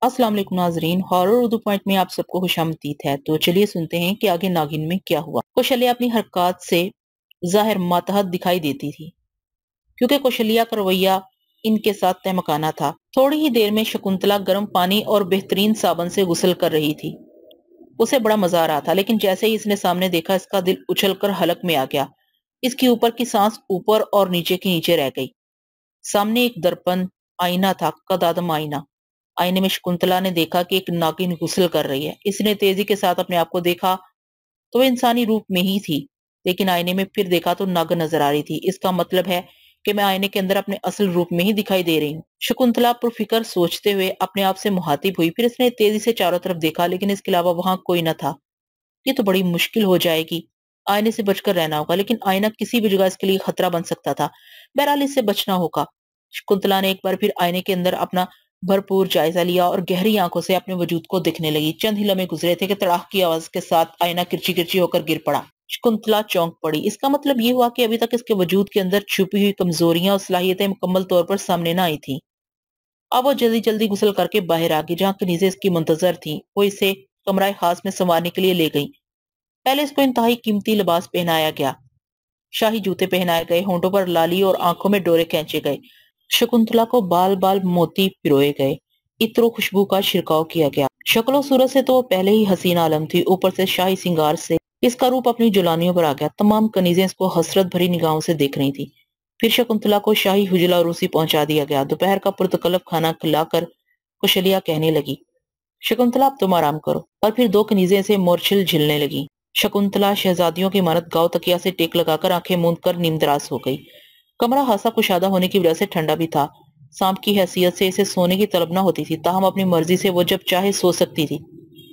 अस्सलाम वालेकुम नाजरीन, हॉरर उर्दू पॉइंट में आप सबको खुशामदीद है। तो चलिए सुनते हैं कि आगे नागिन में क्या हुआ। कौशल्या अपनी हरकत से जाहिर मातहत दिखाई देती थी, क्योंकि कौशल्या का रवैया इनके साथ तहमकाना था। थोड़ी ही देर में शकुंतला गर्म पानी और बेहतरीन साबन से गुस्ल कर रही थी। उसे बड़ा मजा आ रहा था, लेकिन जैसे ही इसने सामने देखा, इसका दिल उछलकर हलक में आ गया। इसकी ऊपर की सांस ऊपर और नीचे की नीचे रह गई। सामने एक दर्पण आईना था, कदादम आईना। आईने में शकुंतला ने देखा कि एक नागिन गुस्ल कर रही है। इसने तेजी के साथ अपने आप को देखा तो वो इंसानी रूप में ही थी, लेकिन आईने में फिर देखा तो नागिन नजर आ रही थी। इसका मतलब है कि मैं आईने के अंदर अपने असल रूप में ही दिखाई दे रही हूँ। शकुंतला पुरफिकर सोचते हुए अपने आप से मुहातिब हुई। फिर इसने तेजी से चारों तरफ देखा, लेकिन इसके अलावा वहां कोई न था। ये तो बड़ी मुश्किल हो जाएगी, आईने से बचकर रहना होगा। लेकिन आईना किसी भी जगह इसके लिए खतरा बन सकता था। बहरहाल इससे बचना होगा। शकुंतला ने एक बार फिर आईने के अंदर अपना भरपूर जायजा लिया और गहरी आंखों से अपने वजूद को देखने लगी। चंद ही लम्हे गुजरे थे कि तड़ाक की आवाज के साथ आईना किरची किरची होकर गिर पड़ा। शकुंतला चौंक पड़ी। इसका मतलब ये हुआ कि अभी तक इसके वजूद के अंदर छुपी हुई कमजोरियां और सलाहियतें मुकम्मल तौर पर सामने न आई थी। अब वो जल्दी जल्दी गुस्ल करके बाहर आ गई, जहाँ कनीज़ें इसकी मुंतजर थी। वो इसे कमरा खास में संवारने के लिए ले गई। पहले इसको इंतहाई कीमती लिबास पहनाया गया, शाही जूते पहनाए गए, होंठों पर लाली और आंखों में डोरे खींचे गए। शकुंतला को बाल बाल मोती पिरोए गए, इत्र खुशबू का छिड़काव किया गया। शक्लो सूरत से तो वो पहले ही हसीन आलम थी, ऊपर से शाही सिंगार से इसका रूप अपनी जुलानियों पर आ गया। तमाम कनीजें इसको हसरत भरी निगाहों से देख रही थी। फिर शकुंतला को शाही हुजला रूसी पहुंचा दिया गया। दोपहर का पुरतकल्लफ खाना खिलाकर कौशल्या कहने लगी, शकुंतला अब तुम आराम करो। और फिर दो कनीजें से मोरछिल झिलने लगी। शकुंतला शहजादियों की इमारत गाँव तकिया से टेक लगाकर आंखें मूंद कर नीमदराज हो गई। कमरा खासा कुशादा होने की वजह से ठंडा भी था। सांप की हैसियत से इसे सोने की तलब न होती थी, ताहम अपनी मर्जी से वो जब चाहे सो सकती थी।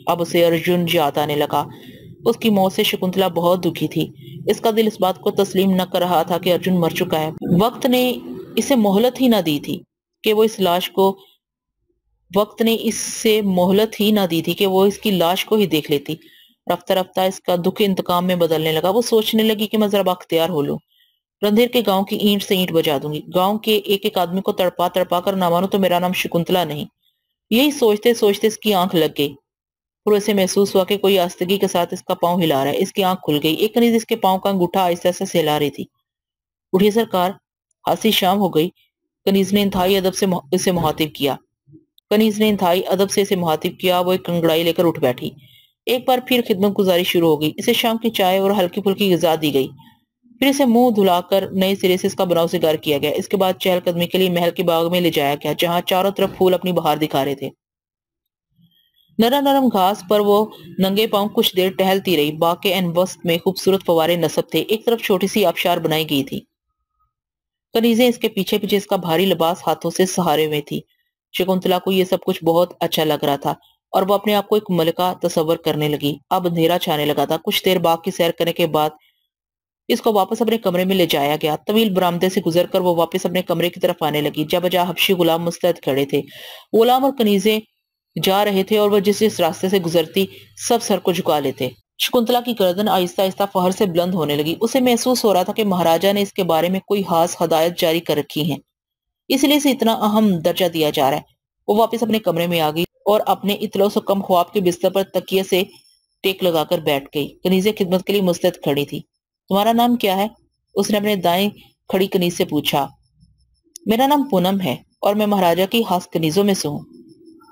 अब उसे अर्जुन याद आने लगा। उसकी मौत से शकुंतला बहुत दुखी थी। इसका दिल इस बात को तस्लीम न कर रहा था कि अर्जुन मर चुका है। वक्त ने इसे मोहलत ही न दी थी कि वो इस लाश को वक्त ने इससे मोहलत ही ना दी थी कि वो इसकी लाश को ही देख लेती। रफ्ता रफ्ता इसका दुख इंतकाम में बदलने लगा। वो सोचने लगी कि मैं जरा बख्तियार हो लूं, रंधेर के गांव की ईंट से ईंट बजा दूंगी, गांव के एक एक आदमी को तड़पा तड़पा कर ना मानो तो मेरा नाम शकुंतला नहीं। यही सोचते सोचते इसकी आंख लग गई और उसे महसूस हुआ कि कोई आस्तगी के साथ इसका पांव हिला रहा है। इसकी आंख खुल गई। एक कनीज इसके पांव का अंगूठा आहिस्ता आहिस्ता सहला रही थी। उठिए सरकार, हासी शाम हो गई। कनीज ने इंतहाई अदब से इसे मुहातिब किया। कनीज ने इंतहाई अदब से इसे मुहातिब किया। वो एक कंगड़ाई लेकर उठ बैठी। एक बार फिर खिदमत गुजारी शुरू हो गई। इसे शाम की चाय और हल्की फुल्की ग़िज़ा दी गई। फिर इसे मुंह धुलाकर नए सिरे से इसका बनाव सिगार किया गया। इसके बाद चहलकदमी के लिए महल के बाग में ले जाया गया, जहां चारों तरफ फूल अपनी बहार दिखा रहे थे। नरम नरम घास पर वो नंगे पांव कुछ देर टहलती रही। बाग के एन वस्त में खूबसूरत फवारे नस्ब थे। एक तरफ छोटी सी आबशार बनाई गई थी। कनीजें इसके पीछे पीछे इसका भारी लिबास हाथों से सहारे में थी। शकुंतला को ये सब कुछ बहुत अच्छा लग रहा था और वो अपने आप को एक मलिका तस्वर करने लगी। अब अंधेरा छाने लगा था। कुछ देर बाग की सैर करने के बाद इसको वापस अपने कमरे में ले जाया गया। तवील बरामदे से गुजरकर वो वापस अपने कमरे की तरफ आने लगी। जब बजा हबशी गुलाम मुस्तैद खड़े थे। गुलाम और कनीजें जा रहे थे और वह जिस जिस रास्ते से गुजरती सब सर को झुका लेते। शकुंतला की गर्दन आहिस्ता आहिस्ता फहर से बुलंद होने लगी। उसे महसूस हो रहा था कि महाराजा ने इसके बारे में कोई खास हदायत जारी कर रखी है, इसलिए इसे इतना अहम दर्जा दिया जा रहा है। वो वापस अपने कमरे में आ गई और अपने इतलो से कम ख्वाब के बिस्तर पर तकिए से टेक लगाकर बैठ गई। कनीजे खिदमत के लिए मुस्तैद खड़ी थी। तुम्हारा नाम क्या है? उसने अपने दाएं खड़ी कनीज से पूछा। मेरा नाम पूनम है और मैं महाराजा की खास कनीजों में से हूँ।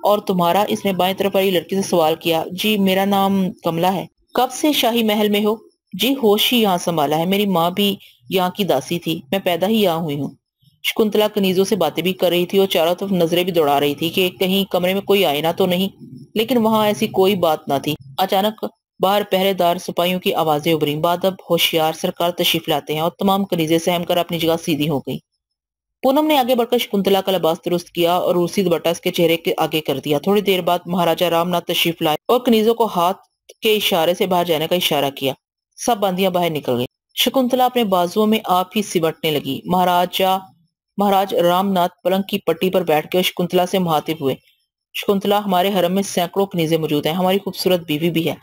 और तुम्हारा? इसने बाएं तरफ वाली लड़की से सवाल किया। जी मेरा नाम कमला है। कब से शाही महल में हो? जी होश ही यहाँ संभाला है। मेरी माँ भी यहाँ की दासी थी, मैं पैदा ही यहाँ हुई हूँ। शकुंतला कनीजों से बातें भी कर रही थी और चारों तरफ नजरें भी दौड़ा रही थी कि कहीं कमरे में कोई आईना तो नहीं, लेकिन वहां ऐसी कोई बात ना थी। अचानक बाहर पहरेदार सिपाहियों की आवाजें उभरी। बादब होशियार, सरकार तशरीफ लाते हैं। और तमाम कनीजें सहम कर अपनी जगह सीधी हो गई। पूनम ने आगे बढ़कर शकुंतला का लिबास दुरुस्त किया और रूसी दुपट्टा इसके चेहरे के आगे कर दिया। थोड़ी देर बाद महाराजा रामनाथ तशरीफ लाए और कनीजों को हाथ के इशारे से बाहर जाने का इशारा किया। सब बंदियां बाहर निकल गई। शकुंतला अपने बाजुओं में आप ही सिमटने लगी। महाराज रामनाथ पलंग की पट्टी पर बैठ कर शकुंतला से मुहातिब हुए। शकुंतला, हमारे हरम में सैकड़ों कनीजें मौजूद हैं, हमारी खूबसूरत बीवी भी है,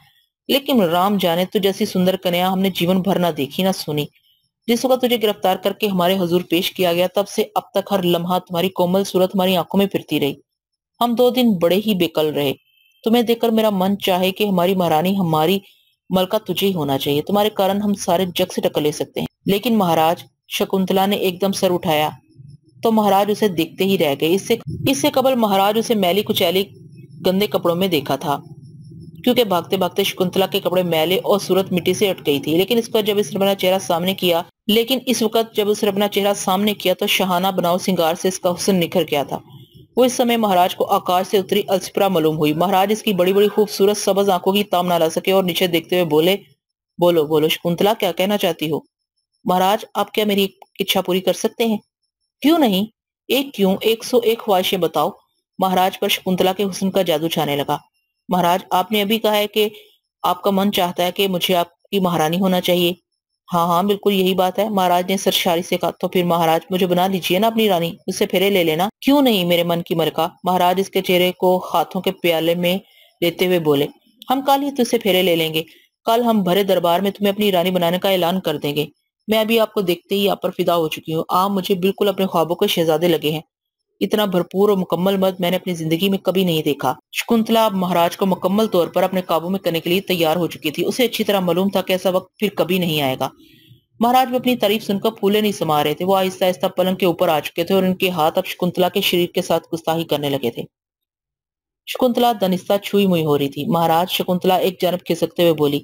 लेकिन राम जाने तो जैसी सुंदर कन्या हमने जीवन भर ना देखी ना सुनी। जिस वक्त तुझे गिरफ्तार करके हमारे हुजूर पेश किया गया, तब से अब तक हर लम्हा तुम्हारी कोमल सूरत हमारी आंखों में फिरती रही। ہم 2 دن بڑے ہی بےقل رہے. تمہیں دیکھ کر میرا من چاہے کہ ہماری مہارانی ہماری ملکہ تجھے ہی ہونا چاہیے. تمہارے کارن ہم سارے جگ سے ٹکر لے سکتے ہیں. لیکن مہاراج، شکنتلا نے ایک دم سر اٹھایا تو مہاراج اسے دیکھتے ہی رہ گئے. اس سے قبل مہاراج اسے میلی کچیلی گندے کپڑوں میں دیکھا تھا، کیونکہ بھاگتے بھاگتے شکنتلا کے کپڑے میلے اور صورت مٹی سے اٹ گئی تھی. لیکن اس وقت جب اس نے اپنا چہرہ سامنے کیا تو شاہانہ بناؤ سنگار سے اس کا حسن نکھر گیا تھا. وہ اس سمے مہاراج کو آکاش سے اتری السپرا معلوم ہوئی. مہاراج اس کی بڑی بڑی خوبصورت سبز آنکھوں کی تام نہ لا سکے اور نیچے دیکھتے ہوئے بولے، بولو بولو شکنتلا، کیا کہنا چاہتی ہو؟ مہاراج، آپ کیا میری اچھا پوری کر سکتے ہیں؟ کیوں نہیں، ایک کیوں 101 خواہشیں بتاؤ. مہاراج پر شکنتلا کے حسن کا جادو چھانے لگا. مہاراج، آپ نے ابھی کہا ہے کہ آپ کا من چاہتا ہے کہ مجھے آپ کی مہارانی ہونا چاہیے. ہاں ہاں بالکل یہی بات ہے. مہاراج نے سرشاری سے کہا. تو پھر مہاراج مجھے بنا لیجئے نا اپنی رانی، اس سے پھیرے لے لینا. کیوں نہیں میرے من کی ملکہ. مہاراج اس کے چہرے کو ہاتھوں کے پیالے میں لیتے ہوئے بولے، ہم کل ہی تجھ سے پھیرے لے لیں گے. کل ہم بھرے دربار میں تمہیں اپنی رانی بنانے کا اعلان کر دیں گے. میں ابھی آپ کو دیکھتے ہی آپ پر فدا ہو چکی ہوں. آپ مجھے بالکل اپنے خوابوں کے شہزادے لگے ہیں. اتنا بھرپور اور مکمل مرد میں نے اپنی زندگی میں کبھی نہیں دیکھا. شکنتلا اب مہاراج کو مکمل طور پر اپنے قابو میں کرنے کے لیے تیار ہو چکی تھی. اسے اچھی طرح معلوم تھا کہ ایسا وقت پھر کبھی نہیں آئے گا. مہاراج بھی اپنی تعریف سن کر پھولے نہیں سما رہے تھے. وہ آہستہ آہستہ پلنگ کے اوپر آ چکے تھے اور ان کے ہاتھ اب شکنتلا کے شریر کے ساتھ گستاخی کرنے لگے تھے. شکنتلا دنستہ چھوئی موئی ہو رہی تھی. مہاراج، شکنتلا ایک جانب کھسکتے ہوئے بولی،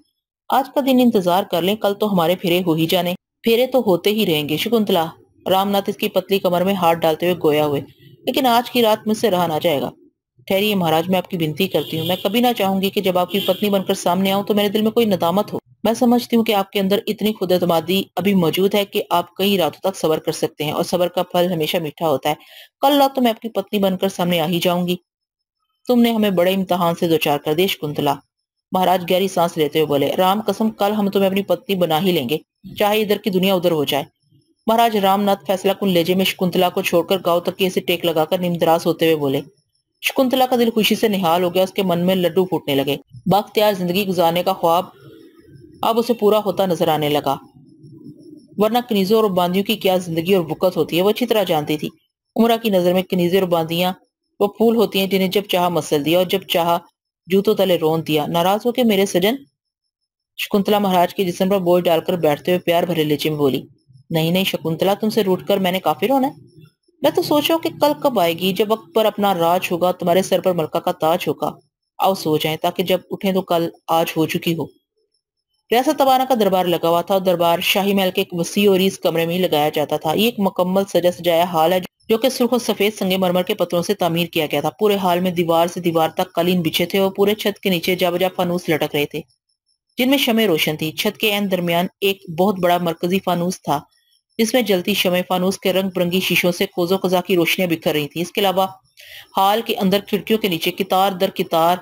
آج کا دن انتظار کر لیں، کل تو ہمارے پھیرے ہو ہی جانے. پھیرے تو ہوتے ہی رہیں گے شکنتلا. رام ناتھ اس کی پتلی کمر میں ہاتھ ڈالتے ہوئے گویا ہوئے. لیکن آج کی رات مجھ سے رہا نہ جائے گا. ٹھہریے مہاراج، میں آپ کی بنتی کرتی ہوں. میں کبھی نہ چاہوں گی کہ جب آپ کی پتنی بن کر سامنے آؤں تو میرے دل میں کوئی ندامت ہو. میں سمجھتی ہوں کہ آپ کے اندر اتنی خود اعتمادی ابھی موجود ہے کہ آپ کئی راتوں تک صبر کر سکتے ہیں، اور صبر کا پھل ہمیشہ میٹھا ہوتا ہے. کل رات تو میں آپ کی پتنی بن کر سامنے آ ہی جاؤں گی. تم نے ہمیں بڑے امتحان سے دوچار کر دیا شکنتلا. مہاراج گہری سانس لیتے ہوئے بولے، رام قسم کل ہم تمہیں اپنی پتنی بنا ہی لیں گے، چاہے ادھر کی دنیا ادھر ہو جائے. مہاراج رام ناتھ فیصلہ کن لہجے میں شکنتلا کو چھوڑ کر گاؤں تک سے ٹیک لگا کر نیم دراز ہوتے ہوئے بولے. شکنتلا کا دل خوشی سے نہال ہو گیا. اس کے من میں لڈو پھوٹنے لگے. بااختیار زندگی گزارنے کا خواب اب اسے پورا ہوتا نظر آنے لگا. ورنہ کنیزوں اور باندیوں کی کیا زندگی اور بکت ہوتی ہے وہ اچھی طرح جانتی تھی. عمرہ کی نظر میں کنیزیں اور باندیاں وہ پھول ہوتی ہیں جنہیں جب چاہا مسل دیا اور جب چاہا جوتوں تلے رون دیا. ناراض ہو کے میرے سجن؟ شکنتلا مہاراج کے جسم پر بوجھ ڈال کر بیٹھتے ہوئے پیار بھرے لہجے میں بولی. نہیں نہیں شکنتلا، تم سے روٹ کر میں نے کافر ہونا ہے. میں تو سوچا کہ کل کب آئے گی جب وقت پر اپنا راج ہوگا، تمہارے سر پر ملکہ کا تاج ہوگا. آؤ سو جائیں تاکہ جب اٹھیں تو کل آج ہو چکی ہو. ریاست تبانہ کا دربار لگا ہوا تھا اور دربار شاہی محل کے ایک وسیع اور اس کمرے میں ہی لگایا جاتا تھا. یہ ایک مکمل سجا سجایا ہال ہے جو کہ سرخ و سفید سنگ مرمر کے پتھروں سے تعمیر کیا گیا تھا. پورے ہال میں دیوار سے دیوار تک قالین بچھے تھے اور پورے چھت کے نیچے جا بجا فانوس لٹک رہے تھے جن میں شمع روشن تھی. چھت کے عین درمیان ایک بہت بڑا مرکزی فانوس تھا جس میں جلتی شمع فانوس کے رنگ برنگی شیشوں سے کوز و قزح کی روشنیاں بکھر رہی تھیں. اس کے علاوہ ہال کے اندر کھڑکیوں کے نیچے قطار در قطار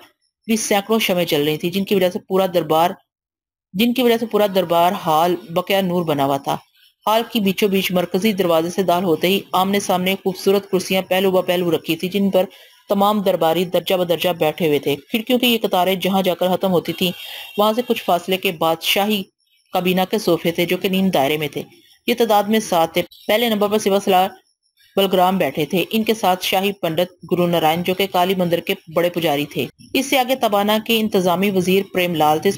بھی سینکڑوں شمع جل رہی تھی جن کی وجہ سے پورا دربار ہال بقیہ نور بنا ہوا تھا. ہال کی بیچوں بیچ مرکزی دروازے سے داخل ہوتے ہی آمنے سامنے خوبصورت کرسیاں پہلو بہ پہلو رکھی تھی جن پر تمام درباری درجہ بدرجہ بیٹھے ہوئے تھے. کھڑکیوں کی یہ قطاریں جہاں جا کر ختم ہوتی تھیں وہاں سے کچھ فاصلے کے بعد شاہی کابینہ کے صوفے تھے جو کہ نیم دائرے میں تھے. یہ تعداد میں 7 تھے. پہلے نمبر پر سیوا سالار بلگرام بیٹھے تھے. ان کے ساتھ شاہی پنڈت گرو نارائن جو کہ کالی مندر کے بڑے پجاری تھے. اس سے آگے تبانہ کے انتظامی وزیر پریم لال تھے.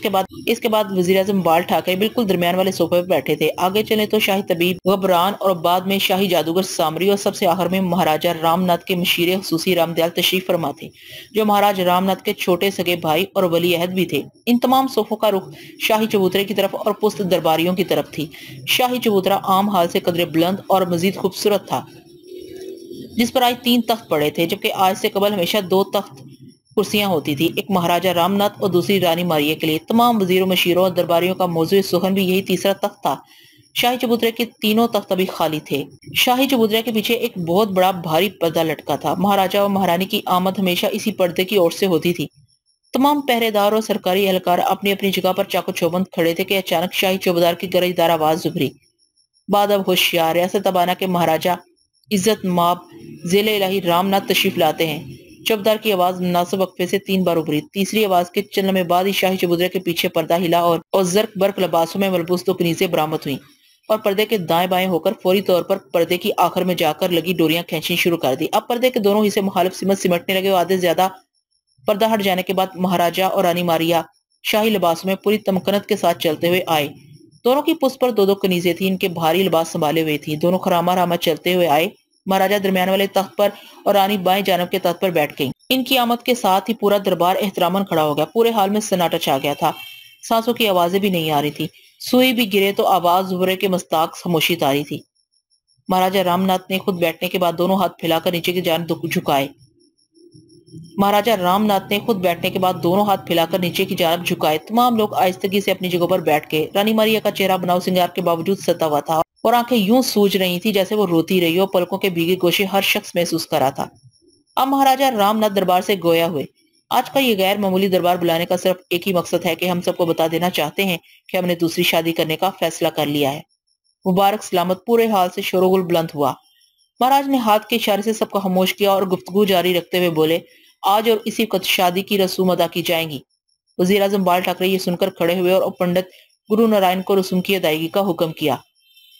اس کے بعد وزیر اعظم بال ٹھاکرے بالکل درمیان والے صوفے پر بیٹھے تھے. آگے چلے تو شاہی طبیب غبران اور بعد میں شاہی جادوگر سامری اور سب سے آخر میں مہاراجہ رام ناتھ کے مشیر خصوصی رام دیال تشریف فرما تھے جو مہاراج رام ناتھ کے چھوٹے سگے بھائی اور ولی عہد بھی تھے. ان تمام صوفوں کا رخ شاہی چبوترے کی طرف اور پست درباریوں کی طرف تھی. شاہی چبوترا عام حال سے قدرے بلند اور مزید خوبصورت تھا جس پر آج 3 تخت پڑے تھے جبکہ آج سے قبل ہمیشہ 2 تخت کرسیاں ہوتی تھی، ایک مہاراجہ رام ناتھ اور دوسری رانی ماریہ کے لیے. تمام وزیروں مشیروں اور درباریوں کا موضوع سخن بھی یہی تیسرا تخت تھا. شاہی چبوترے کے تینوں تخت ابھی خالی تھے. شاہی چبوترے کے پیچھے ایک بہت بڑا بھاری پردہ لٹکا تھا. مہاراجہ اور مہارانی کی آمد ہمیشہ اسی پردے کی اور سے ہوتی تھی. تمام پہرے دار اور سرکاری اہلکار اپنی اپنی جگہ پر چاقو چوبند کھڑے تھے کہ اچانک شاہی چوبدار کی گرجدار آواز ابھری. بادب ہوشیار، ریاست تبانہ کے مہاراجہ عزت ماب ذیل الہی رام ناتھ تشریف لاتے ہیں. چوبدار کی آواز مناسب وقفے سے 3 بار ابھری. تیسری آواز کے چند لمحے بعد ہی شاہی چبوترے کے پیچھے پردہ ہلا اور زرق برق لباسوں میں ملبوس 2 کنیزیں برآمد ہوئیں اور پردے کے دائیں بائیں ہو کر فوری طور پر پردے کی آخر میں جا کر لگی ڈوریاں کھینچنی شروع کر دی۔ اب پردے کے دونوں حصے مخالف سمت سمٹنے لگے اور آدھے زیادہ پردہ ہٹ جانے کے بعد مہاراجہ اور رانی ماریا شاہی لباس میں پوری تمکنت کے ساتھ چلتے ہوئے آئے۔ دونوں کی پشت پر دو دو کنیزیں تھیں، ان کے بھاری لباس سنبھالے ہوئے تھی۔ دونوں خراما راما چلتے ہوئے آئے۔ مہاراجہ درمیان والے تخت پر اور رانی بائیں جانب کے تخت پر بیٹھ گئیں۔ ان کی آمد کے ساتھ ہی پورا دربار احتراماً کھڑا ہو گیا۔ پورے حال میں سناٹا چھا گیا تھا، سانسوں کی آوازیں بھی نہیں آ رہی تھی، سوئی بھی گرے تو آواز زبرے کے مستاق خاموشی تاری تھی۔ مہاراجہ رام ناتھ نے خود بیٹھنے کے بعد دونوں ہاتھ پھیلا کر نیچے کی جانب جھکائے۔ مہاراجہ رام ناتھ نے خود بیٹھنے کے بعد دونوں ہاتھ پھیلا کر نیچے کی جانب جھکائے۔ تمام لوگ آہستگی سے اپنی جگہوں پر بیٹھ گئے۔ رانی ماریا کا چہرہ بناؤ سنگار کے باوجود ستا ہوا تھا اور آنکھیں یوں سوج رہی تھی جیسے وہ روتی رہی ہو۔ پلکوں کے بھیگے گوشے ہر شخص محسوس کر رہا تھا۔ اب مہاراجہ رام ناتھ دربار سے گویا ہوئے۔ آج کا یہ غیر معمولی دربار بلانے کا صرف ایک ہی مقصد ہے کہ ہم سب کو بتا دینا چاہتے ہیں کہ ہم نے دوسری شادی کرنے کا فیصلہ کر لیا ہے۔ مبارک سلامت۔ پورے حال سے شور و غل بلند ہوا۔ مہاراج نے ہاتھ کے اشارے سے سب کو خاموش کیا اور گفتگو جاری رکھتے ہوئے بولے، آج اور اسی وقت شادی کی رسوم ادا کی جائیں گی۔ وزیر اعظم بال ٹھاکرے یہ سن کر کھڑے ہوئے اور پنڈت گرو نارائن کو رسوم کی ادائیگی کا حکم کیا۔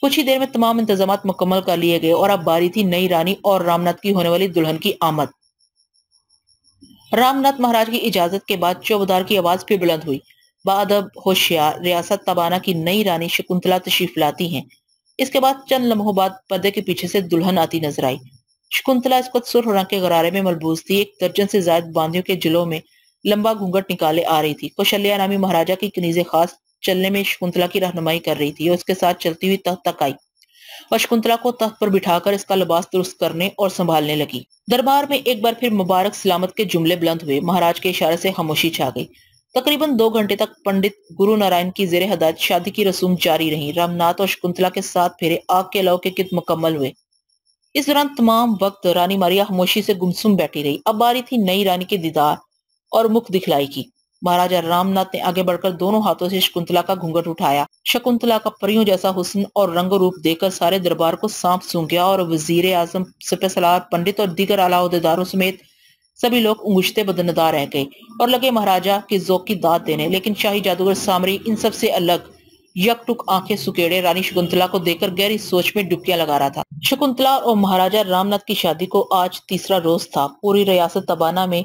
کچھ ہی دیر میں تمام انتظامات مکمل کر لیے گئے اور اب باری تھی نئی رانی اور رام ناتھ کی ہونے والی دلہن کی آمد۔ رام ناتھ مہاراج کی اجازت کے بعد چوبدار کی آواز پھر بلند ہوئی۔ بادب ہوشیار ریاست تبانہ کی نئی رانی شکنتلا تشریف لاتی ہیں۔ اس کے بعد چند لمحوں بعد پردے کے پیچھے سے دلہن آتی نظر آئی۔ شکنتلا اس وقت سرخ رنگ کے غرارے میں ملبوس تھی۔ ایک درجن سے زائد باندیوں کے جلوں میں لمبا گھونگھٹ نکالے آ رہی تھی۔ کوشلیہ نامی مہاراجہ کی کنیز خاص چلنے میں شکنتلا کی رہنمائی کر رہی تھی اور اس کے ساتھ چلتی ہوئی تخت تک آئی اور شکنتلا کو تخت پر بٹھا کر اس کا لباس درست کرنے اور سنبھالنے لگی۔ دربار میں ایک بار پھر مبارک سلامت کے جملے بلند ہوئے۔ مہاراج کے اشارے سے خاموشی چھا گئی۔ تقریباً 2 گھنٹے تک پنڈت گرو نارائن کی زیر ہدایت شادی کی رسوم جاری رہی۔ رام ناتھ اور شکنتلا کے 7 پھیرے آگ کے لو کے گرد مکمل ہوئے۔ اس دوران تمام وقت رانی ماریا خاموشی سے گمسم بیٹھی رہی۔ اب باری تھی نئی رانی کے دیدار اور مکھ دکھلائی کی۔ مہاراجہ رام ناتھ نے آگے بڑھ کر دونوں ہاتھوں سے شکنتلا کا گھونگھٹ اٹھایا۔ شکنتلا کا پریوں جیسا حسن اور رنگ و روپ دیکھ کر سارے دربار کو سانپ سونگ گیا اور وزیر اعظم، سپہ سالار، پنڈت اور دیگر اعلیٰ عہدیداروں سمیت سبھی لوگ انگشتے بدندا رہ گئے اور لگے مہاراجہ کے ذوق کی داد دینے۔ لیکن شاہی جادوگر سامری ان سب سے الگ یک ٹک آنکھیں سکیڑے رانی شکنتلا کو دیکھ کر گہری سوچ میں ڈبکیاں لگا رہا تھا۔ شکنتلا اور مہاراجہ رام ناتھ کی شادی کو آج تیسرا روز تھا۔ پوری ریاست تبانہ میں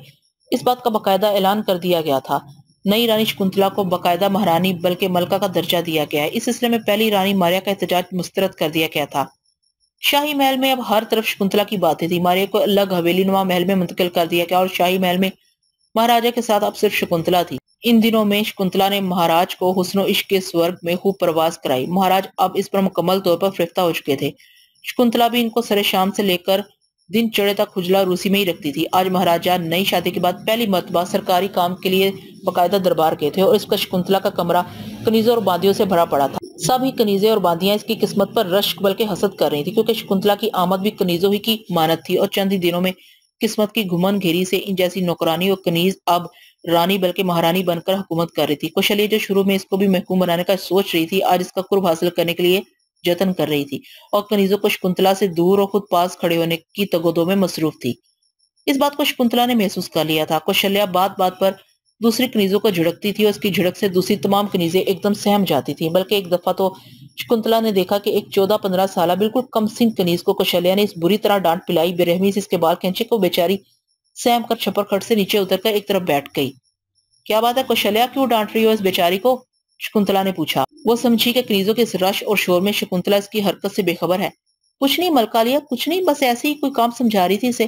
اس بات کا باقاعدہ اعلان کر دیا گیا تھا۔ نئی رانی شکنتلا کو باقاعدہ مہارانی بلکہ ملکہ کا درجہ دیا گیا ہے۔ اس سلسلے میں پہلی رانی ماریا کا احتجاج مسترد کر دیا گیا تھا۔ شاہی محل میں اب ہر طرف شکنتلا کی باتیں تھی۔ ماریا کو الگ حویلی نما محل میں منتقل کر دیا گیا اور شاہی محل میں مہاراجہ کے ساتھ اب صرف شکنتلا تھی۔ ان دنوں میں شکنتلا نے مہاراج کو حسن و عشق کے سورگ میں خوب پرواز کرائی۔ مہاراج اب اس پر مکمل طور پر فریفتہ ہو چکے تھے۔ شکنتلا بھی ان کو سر شام سے لے کر دن چڑھے تک حجلہ روسی میں ہی رکھتی تھی۔ آج مہاراجہ نئی شادی کے بعد پہلی مرتبہ سرکاری کام کے لیے باقاعدہ دربار گئے تھے اور اس کا شکنتلا کا کمرہ کنیزوں اور باندیوں سے بھرا پڑا تھا۔ سبھی کنیزیں اور باندیاں اس کی قسمت پر رشک بلکہ حسد کر رہی تھی، کیونکہ شکنتلا کی آمد بھی کنیزوں ہی کی مانت تھی اور چند ہی دنوں میں قسمت کی گھمن گھیری سے ان جیسی نوکرانی اور کنیز اب رانی بلکہ مہارانی بن کر حکومت کر رہی تھی۔ کوشلیہ جو شروع میں اس کو بھی محکوم بنانے کا سوچ رہی تھی، آج اس کا قرب حاصل کرنے کے لیے جتن کر رہی تھی اور کنیزوں کو شکنتلا سے دور اور خود پاس کھڑے ہونے کی تگودوں میں مصروف تھی۔ اس بات کو شکنتلا نے محسوس کر لیا تھا۔ کوشلیہ بات بات پر دوسری کنیزوں کو جھڑکتی تھی اور اس کی جھڑک سے دوسری تمام کنیزیں ایک دم سہم جاتی تھیں۔ بلکہ ایک دفعہ تو شکنتلا نے دیکھا کہ ایک 14-15 سالہ بالکل کم سن کنیز کو کوشلیہ نے اس بری طرح ڈانٹ پلائی، بے رحمی سے اس کے بال کھینچے کہ وہ بیچاری سہم کر چھپر کھٹ سے نیچے اتر کر ایک طرف بیٹھ گئی۔ کیا بات ہے کوشلیہ، کیوں ڈانٹ رہی ہو اس بیچاری کو؟ شکنتلا نے پوچھا۔ وہ سمجھی کہ کنیزوں کے اس رش اور شور میں شکنتلا اس کی حرکت سے بے خبر ہے۔ کچھ نہیں ملکالیہ، کچھ نہیں، بس ایسے ہی کوئی کام سمجھا رہی تھی اسے۔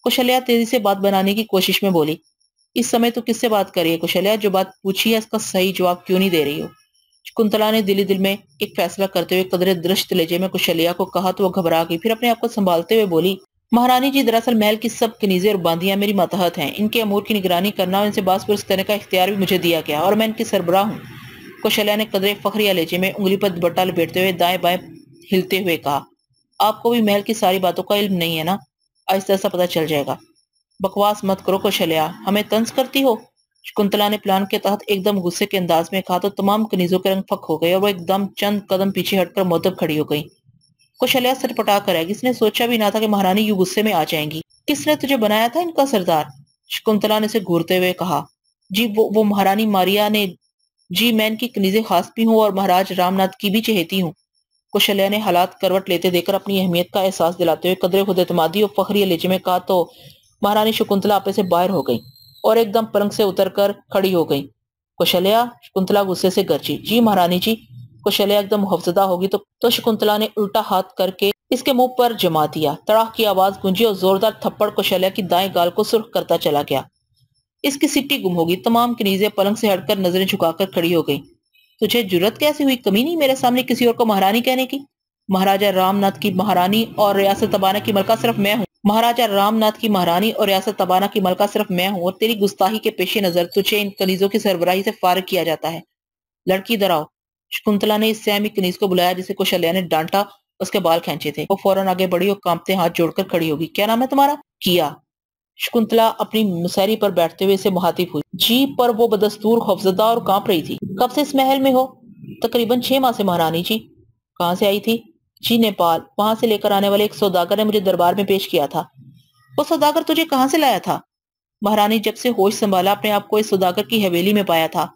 کوشلیہ تیزی سے بات بنانے کی کوشش میں بولی۔ اس سمے تو کس سے بات کر رہی ہے کوشلیہ؟ جو بات پوچھی ہے اس کا صحیح جواب کیوں نہیں دے رہی ہو؟ شکنتلا نے دل میں ایک فیصلہ کرتے ہوئے قدرے درشت لہجے میں کوشلیہ کو کہا تو وہ گھبرا گئی، پھر اپنے آپ کو سنبھالتے ہوئے بولی، مہارانی جی، دراصل محل کی سب کنیزیں اور باندیاں میری ماتحت ہیں۔ ان کے امور کی نگرانی کرنا اور ان سے باس پرس کرنے کا اختیار بھی مجھے دیا گیا اور میں ان کی سربراہ ہوں۔ کوشلیہ نے قدرے فخریہ لہجے میں انگلی پر دوپٹہ لپیٹتے ہوئے دائیں بائیں ہلتے ہوئے کہا، آپ کو بھی محل کی ساری باتوں کا علم نہیں ہے نا؟ آہستہ آہستہ پتہ چل جائے گا۔ بکواس مت کرو کوشلیہ، ہمیں طنز کرتی ہو؟ شکنتلا نے پلان کے تحت ایک دم غصے کے انداز میں کہا تو تمام کنیزوں کے رنگ پھک ہو گئے اور وہ ایک دم چند قدم پیچھے ہٹ کر مؤدب کھڑی ہو گئی۔ کوشلیہ سٹپٹا کر رہ گئی۔ اس نے سوچا بھی نہ تھا کہ مہارانی یوں غصے میں آ جائیں گی۔ کس نے تجھے بنایا تھا ان کا سردار؟ شکنتلا نے اسے گھورتے ہوئے کہا، جی وہ مہارانی ماریا نے، جی میں ان کی کنیز خاص بھی ہوں اور مہاراج رام ناتھ کی بھی چہیتی ہوں۔ कौशल्या ने हालात करवट लेते देखकर अपनी अहमियत का एहसास दिलाते हुए कदरे खुद एतमादी और फखरी लहजे में कहा तो महारानी शकुंतला आपे से बाहर हो गई और एकदम पलंग से उतरकर खड़ी हो गई। कौशल्या, शकुंतला गुस्से से गरजी। जी महारानी जी। कौशल्या एकदम खौफजदा होगी तो शकुंतला ने उल्टा हाथ करके इसके मुंह पर जमा दिया। तड़ाक की आवाज गूंजी और जोरदार थप्पड़ कौशल्या की दाएं गाल को सुर्ख करता चला गया। इसकी सिट्टी गुम होगी। तमाम कनीजें पलंग से हटकर नजरें झुकाकर खड़ी हो गई। तुझे जुर्रत कैसे हुई कमीनी मेरे सामने किसी और को महारानी कहने की? महाराजा रामनाथ की महारानी और रियासत तबाना की मलका सिर्फ मैं हूँ। महाराजा रामनाथ की महारानी और रियासत तबाना की मलका सिर्फ मैं हूँ और तेरी गुस्ताखी के पेश नजर तुझे इन कनीजों की सरबराही से फारिग किया जाता है। लड़की इधर आओ। शकुंतला ने इस सहमी कनीज को बुलाया जिसे कौशल्या ने डांटा। उसके बाल खींचे थे। वो फौरन आगे बढ़ी और कांपते हाथ जोड़कर खड़ी होगी। क्या नाम है तुम्हारा? किया। शकुंतला अपनी मुसैरी पर बैठते हुए इसे मुखातिब हुई। जी, पर वो बदस्तूर खौफजदा और कांप रही थी। कब से इस महल में हो? तकरीबन 6 माह से महारानी जी। कहाँ से आई थी? जी नेपाल। वहां से लेकर आने वाले एक सौदागर ने मुझे दरबार में पेश किया था। वो सौदागर तुझे कहाँ से लाया था? महारानी, जब से होश संभाला अपने आप को इस सौदागर की हवेली में पाया था।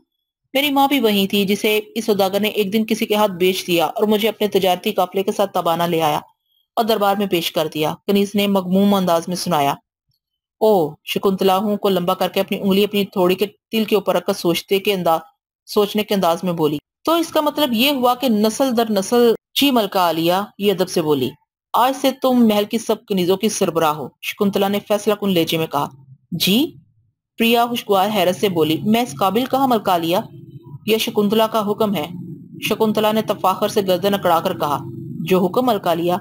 मेरी माँ भी वही थी जिसे इस सौदागर ने एक दिन किसी के हाथ बेच दिया और मुझे अपने तजारती काफिले के साथ तबाना ले आया और दरबार में पेश कर दिया। कनीज ने मगमूम अंदाज में सुनाया। ओ, शकुंतला हूं को लंबा करके अपनी उंगली अपनी थोड़ी के तिल के ऊपर रखकर सोचने के अंदाज में बोली। तो इसका मतलब ये हुआ कि नस्ल दर नस्ल। जी मलका आलिया, ये अदब से बोली। आज से तुम महल की सब कनीजों की सरबराह हो। शकुंतला ने फैसला कुन लहजे में कहा। जी? प्रिया खुशगवार हैरत से बोली। मैं इस काबिल कहा मलका आलिया? यह शकुंतला का हुक्म है। शकुंतला ने तफाखर से गर्दन अकड़ाकर कहा। जो हुक्म मलका आलिया?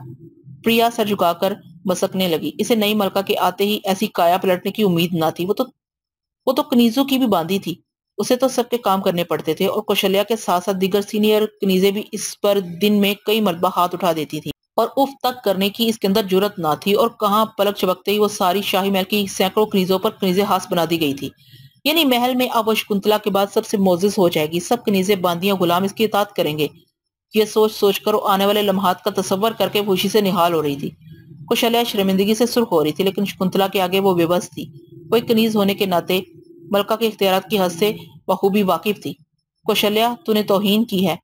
प्रिया सर झुकाकर मसकने लगी। इसे नई मलका के आते ही ऐसी काया पलटने की उम्मीद ना थी। वो तो कनीजों की भी बांधी थी। उसे तो सबके काम करने पड़ते थे और कौशल्या के साथ साथ दीगर सीनियर कनीजें भी इस पर दिन में कई मरतबा हाथ उठा देती थी और उफ तक करने की इसके अंदर जुर्रत ना थी। और कहाँ पलक झपकते ही वो सारी शाही महल की सैकड़ों कनीजों पर कनीजें हास बना दी गई थी। यानी महल में अब वो शकुंतला के बाद सबसे मोजिज हो जाएगी। सब कनीजें बांदियां गुलाम इसकी इताअत करेंगे। ये सोच सोचकर वो आने वाले लम्हात का तसव्वुर करके खुशी से निहाल हो रही थी। कौशल्या शर्मिंदगी से सुर्ख हो रही थी लेकिन शकुंतला के आगे वो बेबस थी। वो एक कनीज होने के नाते मलका के इख्तियारात की हद से बखूबी वाकिफ थी। कौशल्या, तूने तौहीन की है।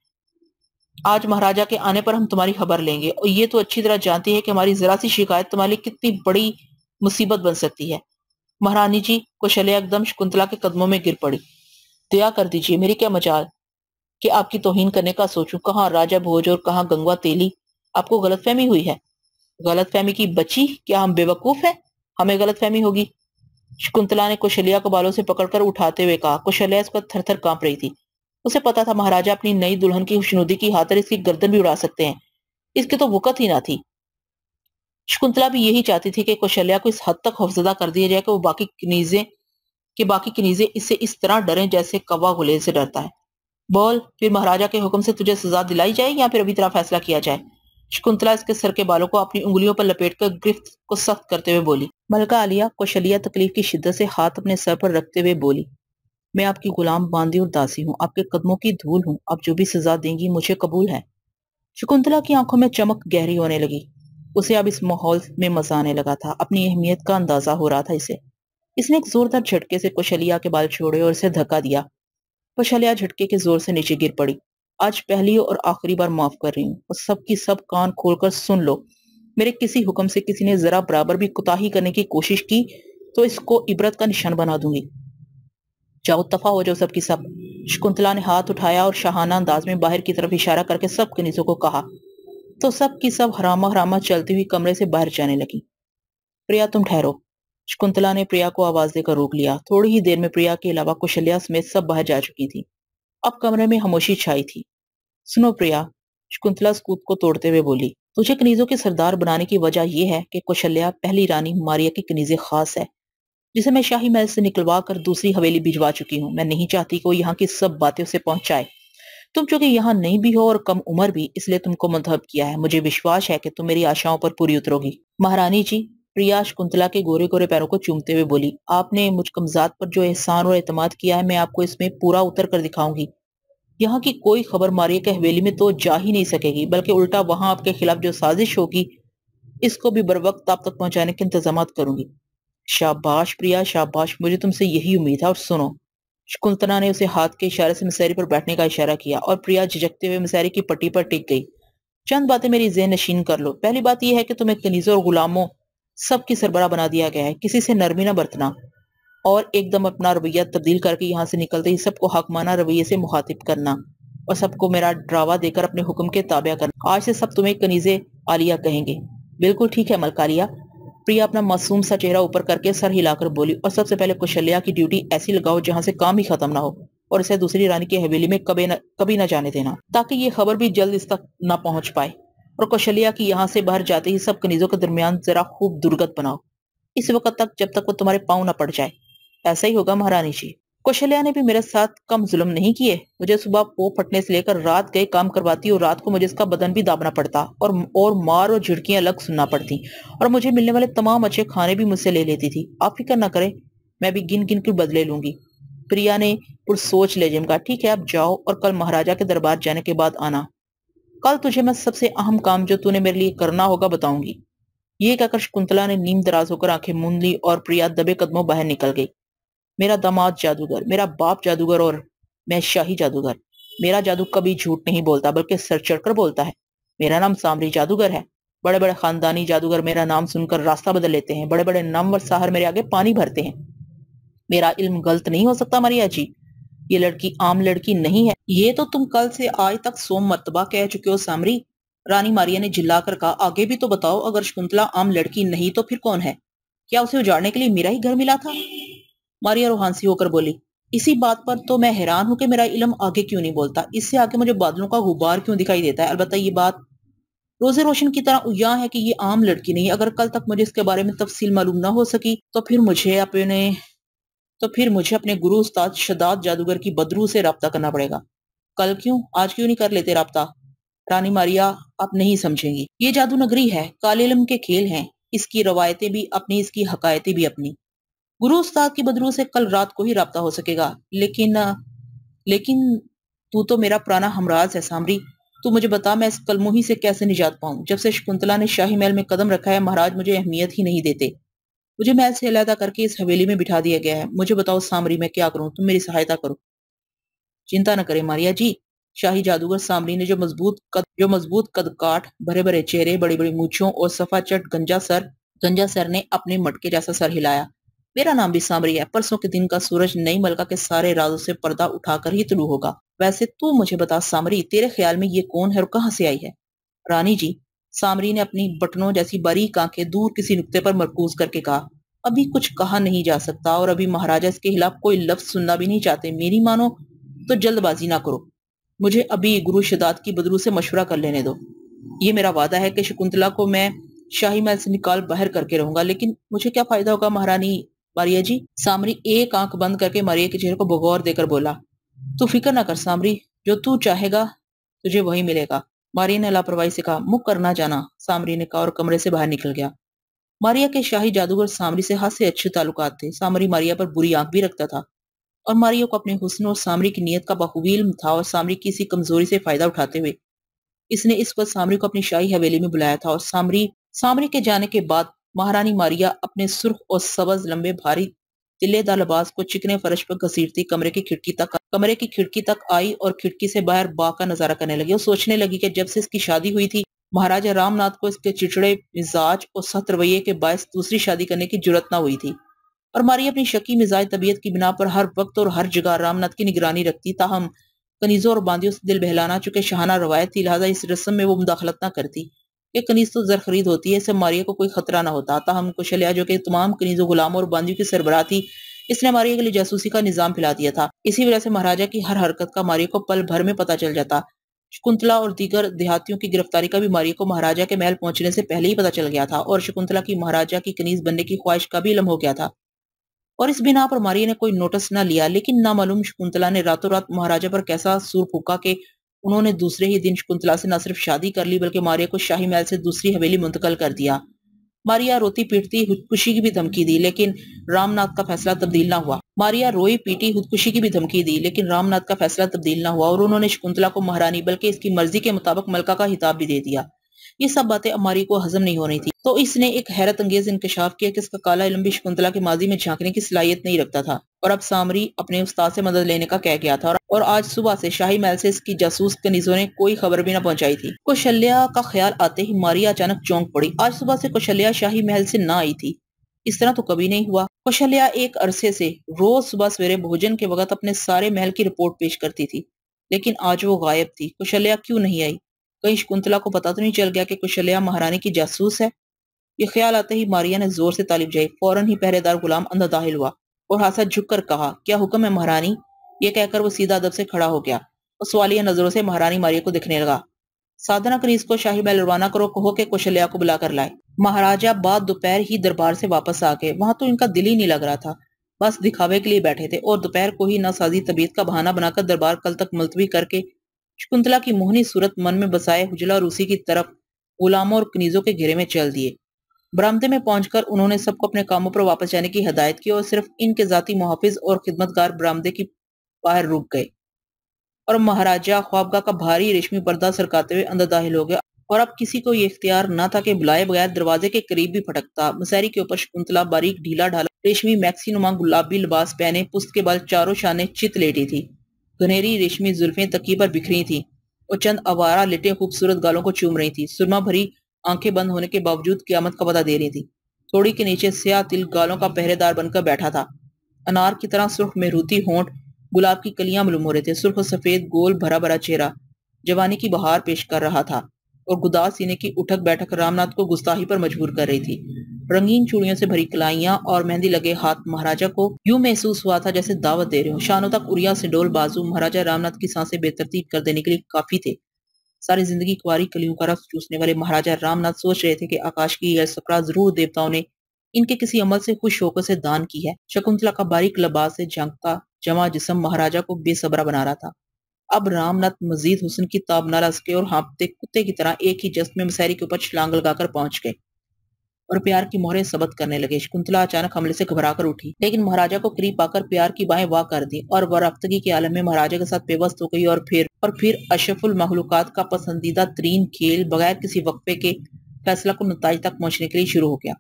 आज महाराजा के आने पर हम तुम्हारी खबर लेंगे और ये तो अच्छी तरह जानती है कि हमारी जरा सी शिकायत तुम्हारे लिए कितनी बड़ी मुसीबत बन सकती है। महारानी जी। कौशल्या एकदम शकुंतला के कदमों में गिर पड़ी। दया कर दीजिए, मेरी क्या मजाल कि आपकी तौहीन करने का सोचूं। कहाँ राजा भोज और कहाँ गंगवा तेली। आपको गलतफहमी हुई है। गलतफहमी की बच्ची, क्या हम बेवकूफ हैं? हमें गलतफहमी होगी। शकुंतला ने कौशल्या को बालों से पकड़कर उठाते हुए कहा। कौशल्या इस पर थर थर कांप रही थी। उसे पता था महाराजा अपनी नई दुल्हन की खुशनुदी की खातिर इसकी गर्दन भी उड़ा सकते हैं। इसकी तो वक़्त ही ना थी। शकुंतला भी यही चाहती थी कि कौशल्या को इस हद तक खौफजदा कर दिया जाए कि वो बाकी कनीजें इससे इस तरह डरें जैसे कौवा गुलेल से डरता है। बोल, फिर महाराजा के हुक्म से तुझे सजा दिलाई जाए या फिर अभी तरह फैसला किया जाए? शकुंतला इसके सर के बालों को अपनी उंगलियों पर लपेटकर गिरफ्त को सख्त करते हुए बोली। मलका आलिया। कौशल्या तकलीफ की शिद्दत से हाथ अपने सर पर रखते हुए बोली। मैं आपकी गुलाम बांदी और दासी हूँ, आपके कदमों की धूल हूँ। आप जो भी सजा देंगी मुझे कबूल है। शकुंतला की आंखों में चमक गहरी होने लगी। उसे अब इस माहौल में मजा आने लगा था। अपनी अहमियत का अंदाजा हो रहा था इसे। इसने एक जोरदार झटके से कौशल्या के बाल छोड़े और इसे धक्का दिया। कौशल्या झटके के जोर से नीचे गिर पड़ी। आज पहली और आखिरी बार माफ कर रही हूँ और सबकी सब कान खोलकर सुन लो। मेरे किसी हुक्म से किसी ने जरा बराबर भी कुताही करने की कोशिश की तो इसको इबरत का निशान बना दूंगी। जाओ, तफा हो जाओ सबकी सब। शकुंतला ने हाथ उठाया और शाहाना अंदाज में बाहर की तरफ इशारा करके सब कनीजों को कहा तो सब की सब हरामा हरामा चलती हुई कमरे से बाहर जाने लगी। प्रिया, तुम ठहरो। शकुंतला ने प्रिया को आवाज देकर रोक लिया। थोड़ी ही देर में प्रिया के अलावा कौशल्या समेत सब बाहर जा चुकी थी। अब कमरे में खामोशी छाई थी। सुनो प्रिया, शकुंतला सकूत को तोड़ते हुए बोली। तुझे कनीजों के सरदार बनाने की वजह यह है कि कौशल्या पहली रानी मारिया की कनीजे खास है जिसे मैं शाही महल से निकलवा कर दूसरी हवेली भिजवा चुकी हूँ। मैं नहीं चाहती कि वो यहाँ की सब बातें उसे पहुंचाए। तुम चूंकि यहाँ नहीं भी हो और कम उम्र भी, इसलिए तुमको मंतखब किया है। मुझे विश्वास है कि तुम मेरी आशाओं पर पूरी उतरोगी। महारानी जी। प्रिया शकुंतला के गोरे गोरे पैरों को चूमते हुए बोली। आपने मुझ कमजात पर जो एहसान और एतमाद किया है मैं आपको इसमें पूरा उतर कर दिखाऊंगी। यहाँ की कोई खबर मारिया के हवेली में तो जा ही नहीं सकेगी, बल्कि उल्टा वहां आपके खिलाफ जो साजिश होगी इसको भी बर वक्त आप तक पहुंचाने के इंतजाम करूंगी। शाबाश प्रिया, शाबाश, मुझे तुमसे यही उम्मीद है। और सुनो। शकुंतला ने उसे हाथ के इशारे से मसैरी पर बैठने का इशारा किया और प्रिया झिझकते हुए मसैरी की पट्टी पर टिक गई। चंद बातें मेरी ज़हन नशीन कर लो। पहली बात यह है कि तुम्हें कनीज़ों और गुलामों सब की सरबराह बना दिया गया है। किसी से नरमी ना बरतना और एकदम अपना रवैया तब्दील करके यहाँ से निकलते ही सबको हकमाना रवैये से मुखातिब करना और सबको मेरा डरावा देकर अपने हुक्म के ताबे करना। आज से सब तुम्हें कनीज़े आलिया कहेंगे। बिल्कुल ठीक है मलकालिया। प्रिया अपना मासूम सा चेहरा ऊपर करके सर हिलाकर बोली, और सबसे पहले कौशल्या की ड्यूटी ऐसी लगाओ जहाँ से काम ही खत्म ना हो और इसे दूसरी रानी की हवेली में कभी न जाने देना, ताकि ये खबर भी जल्द इस तक न पहुंच पाए। और कौशल्या की यहाँ से बाहर जाते ही सब कनीजों के दरमियान जरा खूब दुर्गत बनाओ, इस वक्त तक जब तक वो तुम्हारे पाँव न पड़ जाए। ऐसा ही होगा महारानी जी। कौशल्या ने भी मेरे साथ कम जुल्म नहीं किए। मुझे सुबह पो फटने से लेकर रात गए काम करवाती और रात को मुझे इसका बदन भी दाबना पड़ता और मार और झिड़कियां अलग सुनना पड़ती और मुझे मिलने वाले तमाम अच्छे खाने भी मुझसे ले लेती थी। आप फिक्र न करें, मैं भी गिन गिन के बदले लूंगी। प्रिया ने सोच ले जिम का, ठीक है आप जाओ और कल महाराजा के दरबार जाने के बाद आना। कल तुझे मैं सबसे अहम काम जो तूने मेरे लिए करना होगा बताऊंगी। ये कहकर शकुंतला ने नीम दराज होकर आंखें मूंद ली और प्रिया दबे कदमों बाहर निकल गई। मेरा दामाद जादूगर, मेरा बाप जादूगर और मैं शाही जादूगर। मेरा जादू कभी झूठ नहीं बोलता बल्कि सर चढ़कर बोलता है। मेरा नाम सामरी जादूगर है। बड़े बड़े खानदानी जादूगर मेरा नाम सुनकर रास्ता बदल लेते हैं। बड़े बड़े नामवर साहर मेरे आगे पानी भरते हैं। मेरा इल्म गलत नहीं हो सकता मारिया जी। ये लड़की आम लड़की नहीं है। ये तो तुम कल से आज तक 100 मर्तबा कह चुके हो सामरी। रानी मारिया ने चिल्लाकर कहा, आगे भी तो बताओ, अगर शकुंतला आम लड़की नहीं तो फिर कौन है? क्या उसे उजाड़ने के लिए मेरा ही घर मिला था? मारिया रोहानसी होकर बोली, इसी बात पर तो मैं हैरान हूं कि मेरा इल्म आगे क्यों नहीं बोलता। इससे आगे मुझे बादलों का गुबार क्यों दिखाई देता है। अलबत्ता ये बात रोजे रोशन की तरह उया है कि ये आम लड़की नहीं। अगर कल तक मुझे इसके बारे में तफसील मालूम ना हो सकी तो फिर मुझे अपने गुरु उस्ताद शदाद जादूगर की बदरू से राब्ता करना पड़ेगा। कल क्यों, आज क्यों नहीं कर लेते राब्ता? रानी मारिया आप नहीं समझेंगी। ये जादू नगरी है, काले इल्म के खेल हैं। इसकी रवायतें भी अपनी, इसकी हकायतें भी अपनी। गुरु उस्ताद की बदरू से कल रात को ही राब्ता हो सकेगा। लेकिन तू तो मेरा पुराना हमराज है सामरी। तू मुझे बता, मैं इस कलमुही से कैसे निजात पाऊं? जब से शकुंतला ने शाही महल में कदम रखा है महाराज मुझे अहमियत ही नहीं देते। मुझे महल से अलहदा करके इस हवेली में बिठा दिया गया है। मुझे बताओ सामरी मैं क्या करूं? तुम मेरी सहायता करो। चिंता न करें मारिया जी। शाही जादूगर सामरी ने जो मजबूत कद काठ, भरे भरे चेहरे, बड़ी बड़ी मूछों और सफा चट गंजा सर ने अपने मटके जैसा सर हिलाया। मेरा नाम भी सामरी है। परसों के दिन का सूरज नई मलका के सारे राजों से पर्दा उठाकर ही तुलू होगा। वैसे तू मुझे बता सामरी, तेरे ख्याल में ये कौन है और कहाँ से आई है? रानी जी, सामरी ने अपनी बटनों जैसी बारीक आंखें दूर किसी नुक्ते पर मरकूज करके कहा, अभी कुछ कहा नहीं जा सकता और अभी महाराजा इसके खिलाफ कोई लफ्ज सुनना भी नहीं चाहते। मेरी मानो तो जल्दबाजी ना करो। मुझे अभी गुरु शदाद की बदरू से मशवरा कर लेने दो। ये मेरा वादा है कि शकुंतला को मैं शाही महल से निकाल बाहर करके रहूंगा। लेकिन मुझे क्या फायदा होगा महारानी मारिया जी? सामरी एक आंख बंद करके मारिया के चेहरे को बगौर देकर बोला, तू फिक्र ना कर सामरी, जो तू चाहेगा तुझे वही मिलेगा। मारिया ने लापरवाही से कहा, मुख करना जाना। सामरी ने कहा और कमरे से बाहर निकल गया। मारिया के शाही जादूगर सामरी से हाथ से अच्छे ताल्लुकात थे। सामरी मारिया पर बुरी आंख भी रखता था और मारिया को अपने हुस्न और सामरी की नीयत का बखूबी इल्म था और सामरी की इसी कमजोरी से फायदा उठाते हुए इसने इस वक्त सामरी को अपनी शाही हवेली में बुलाया था। और सामरी के जाने के बाद महारानी मारिया अपने सुर्ख और सबज लंबे भारी तिल्लेदार लिबास को चिकने फर्श पर घसीटती कमरे की खिड़की तक आई और खिड़की से बाहर बाग का नजारा करने लगी और सोचने लगी कि जब से इसकी शादी हुई थी महाराजा रामनाथ को इसके चिड़चिड़े मिजाज और सख्त रवैये के बायस दूसरी शादी करने की जुर्रत न हुई थी। और मारिया अपनी शकी मिजाज तबीयत की बिना पर हर वक्त और हर जगह रामनाथ की निगरानी रखती। ताहम कनीजों और बांदियों से दिल बहलाना चूंकि शाहाना रवायत थी, लिहाजा इस रस्म में वो मुदाखलत न करती। ये कनीज तो जर खरीद होती है, इससे मारिया को कोई खतरा ना होता। ताहम कौशल्या जो कि तमाम कनीजों गुलामों और बांदियों की सरबराह थी, इसने मारिया के लिए जासूसी का निजाम फैला दिया था। इसी वजह से महाराजा की हर हरकत का मारिया को पल भर में पता चल जाता। शकुंतला और दीगर देहातियों की गिरफ्तारी का भी मारिया को महाराजा के महल पहुंचने से पहले ही पता चल गया था और शकुंतला की महाराजा की कनीज बनने की ख्वाहिश का भी इल्म हो गया था। और इस बिना पर मारिया ने कोई नोटिस न लिया। लेकिन नामालूम शकुंतला ने रातों रात महाराजा पर कैसा सूर फूका कि उन्होंने दूसरे ही दिन शकुंतला से न सिर्फ शादी कर ली बल्कि मारिया को शाही महल से दूसरी हवेली मुंतकिल कर दिया। मारिया रोती पीटती खुदकुशी की भी धमकी दी लेकिन रामनाथ का फैसला तब्दील ना हुआ। मारिया रोई पीटी खुदकुशी की भी धमकी दी लेकिन रामनाथ का फैसला तब्दील ना हुआ और उन्होंने शकुंतला को महारानी बल्कि इसकी मर्जी के मुताबिक मलका का हिताब भी दे दिया। یہ سب باتیں اماری کو ہضم نہیں ہو رہی تھی، تو اس نے ایک حیرت انگیز انکشاف کیا کہ اس کا کالا علم بھی شکنتلا کے ماضی میں جھانکنے کی صلاحیت نہیں رکھتا تھا، اور اب سامری اپنے استاد سے مدد لینے کا کہہ گیا تھا، اور آج صبح سے شاہی محل سے اس کی جاسوس کنیزوں نے کوئی خبر بھی نہ پہنچائی تھی۔ کوشلیہ کا خیال آتے ہی ماریا اچانک چونک پڑی۔ آج صبح سے کوشلیہ شاہی محل سے نہ آئی تھی، اس طرح تو کبھی نہیں ہوا۔ کوشلیہ ایک عرصے سے روز صبح سویرے بھوجن کے وقت اپنے سارے محل کی رپورٹ پیش کرتی تھی، لیکن آج وہ غائب تھی۔ کوشلیہ کیوں نہیں آئی؟ کہیں شکنتلا کو پتہ تو نہیں چل گیا کہ کوشلیہ مہارانی کی جاسوس ہے؟ یہ خیال آتے ہی ماریا نے زور سے تالی بجائی۔ فوراً ہی پہرے دار غلام اندر داخل ہوا اور ہاتھ جھک کر کہا، کیا حکم ہے مہارانی؟ یہ کہہ کر وہ سیدھا ادب سے کھڑا ہو گیا اور سوالیہ نظروں سے مہارانی ماریا کو دیکھنے لگا۔ سادھنا کنیز کو شاہی محل روانہ کرو، کہو کہ کوشلیہ کو بلا کر لائے۔ مہاراجہ بعد دوپہر ہی دربار سے واپس آ گئے۔ وہاں تو ان کا دل ہی نہیں لگ رہا تھا، بس دکھاوے کے لیے بیٹھے تھے، اور دوپہر کو ہی ناسازی طبیعت کا بہانہ بنا کر دربار کل تک ملتوی کر کے شکنتلا کی موہنی صورت من میں بسائے حجلہ روسی کی طرف غلاموں اور کنیزوں کے گھیرے میں چل دیے۔ برآمدے میں پہنچ کر انہوں نے سب کو اپنے کاموں پر واپس جانے کی ہدایت کی، اور صرف ان کے ذاتی محافظ اور خدمتگار برآمدے کی باہر رک گئے، اور مہاراجہ خوابگاہ کا بھاری ریشمی پردہ سرکاتے ہوئے اندر داخل ہو گئے، اور اب کسی کو یہ اختیار نہ تھا کہ بلائے بغیر دروازے کے قریب بھی پھٹکتا۔ مسہری کے اوپر شکنتلا باریک ڈھیلا ڈھالا ریشمی میکسی نما گلابی لباس پہنے، پست کے بال چاروں شانے چت لیٹی تھی، گھنیری ریشمی زلفیں تکیے پر بکھری تھی اور چند آوارہ لٹیں خوبصورت گالوں کو چوم رہی تھی، سرما بھری آنکھیں بند ہونے کے باوجود قیامت کا پتہ دے رہی تھی۔ تھوڑی کے نیچے سیاہ تل گالوں کا پہرے دار بن کر بیٹھا تھا، انار کی طرح سرخ مہروتی ہونٹ، گلاب کی کلیاں معلوم ہو رہے تھے، سرخ و سفید گول بھرا بھرا چہرہ جوانی کی بہار پیش کر رہا تھا، اور گداز سینے کی اٹھک بیٹھک رام ناتھ کو گستاخی پر مجبور کر رہی تھی۔ رنگین چوڑیوں سے بھری کلائیاں اور مہندی لگے ہاتھ مہاراجہ کو یوں محسوس ہوا تھا جیسے دعوت دے رہے ہوں۔ شانوں تک اریا سے ڈول بازو مہاراجہ رام ناتھ کی سانسیں بے ترتیب کر دینے کے لیے کافی تھے۔ ساری زندگی کنواری کلیوں کا رس چوسنے والے مہاراجہ رام ناتھ سوچ رہے تھے کہ آکاش کی یہ سپرا ضرور دیوتاؤں نے ان کے کسی عمل سے خوش ہو کر سے دان کی ہے۔ شکنتلا کا باریک لباس سے جھانکتا جمع جسم مہاراجہ کو بے صبرا بنا رہا تھا۔ اب رام ناتھ مزید حسن کی تاب نہ رہ سکے اور ہانپتے کتے کی طرح ایک ہی جست میں مسہری کے اوپر چھلانگ لگا کر پہنچ گئے اور پیار کی مہریں ثبت کرنے لگے۔ شکنتلا اچانک حملے سے گھبرا کر اٹھی، لیکن مہاراجہ کو قریب پا کر پیار کی باہیں واہ کر دی اور وہ رفتگی کے عالم میں مہاراجہ کے ساتھ پیوست ہو گئی، اور پھر اشرف المخلوقات کا پسندیدہ ترین کھیل بغیر کسی وقفے کے فیصلہ کن نتائج تک پہنچنے کے لیے شروع ہو گیا۔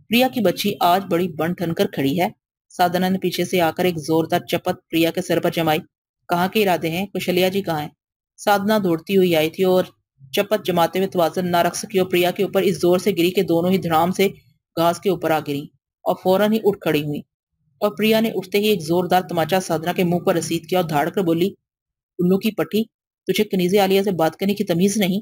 پریا کی بچی آج بڑی بن ٹھن کر کھڑی ہے۔ سادھنا نے پیچھے سے آ کر ایک زوردار چپت پریا کے سر پر جمائی۔ کہاں کے ارادے ہیں؟ کوشلیہ جی کہاں ہیں؟ سادھنا دوڑتی ہوئی آئی تھی اور چپت جماتے ہوئے توازن نہ رکھ سکی اور پریا کے اوپر اس زور سے گری کہ دونوں ہی دھڑام سے گھاس کے اوپر آ گری اور فوراً ہی اٹھ کھڑی ہوئی، اور پریا نے اٹھتے ہی ایک زوردار تماچا سادھنا کے منہ پر رسید کیا اور دھاڑ کر بولی، الو کی پٹھی، تجھے کنیز عالیہ سے بات کرنے کی تمیز نہیں؟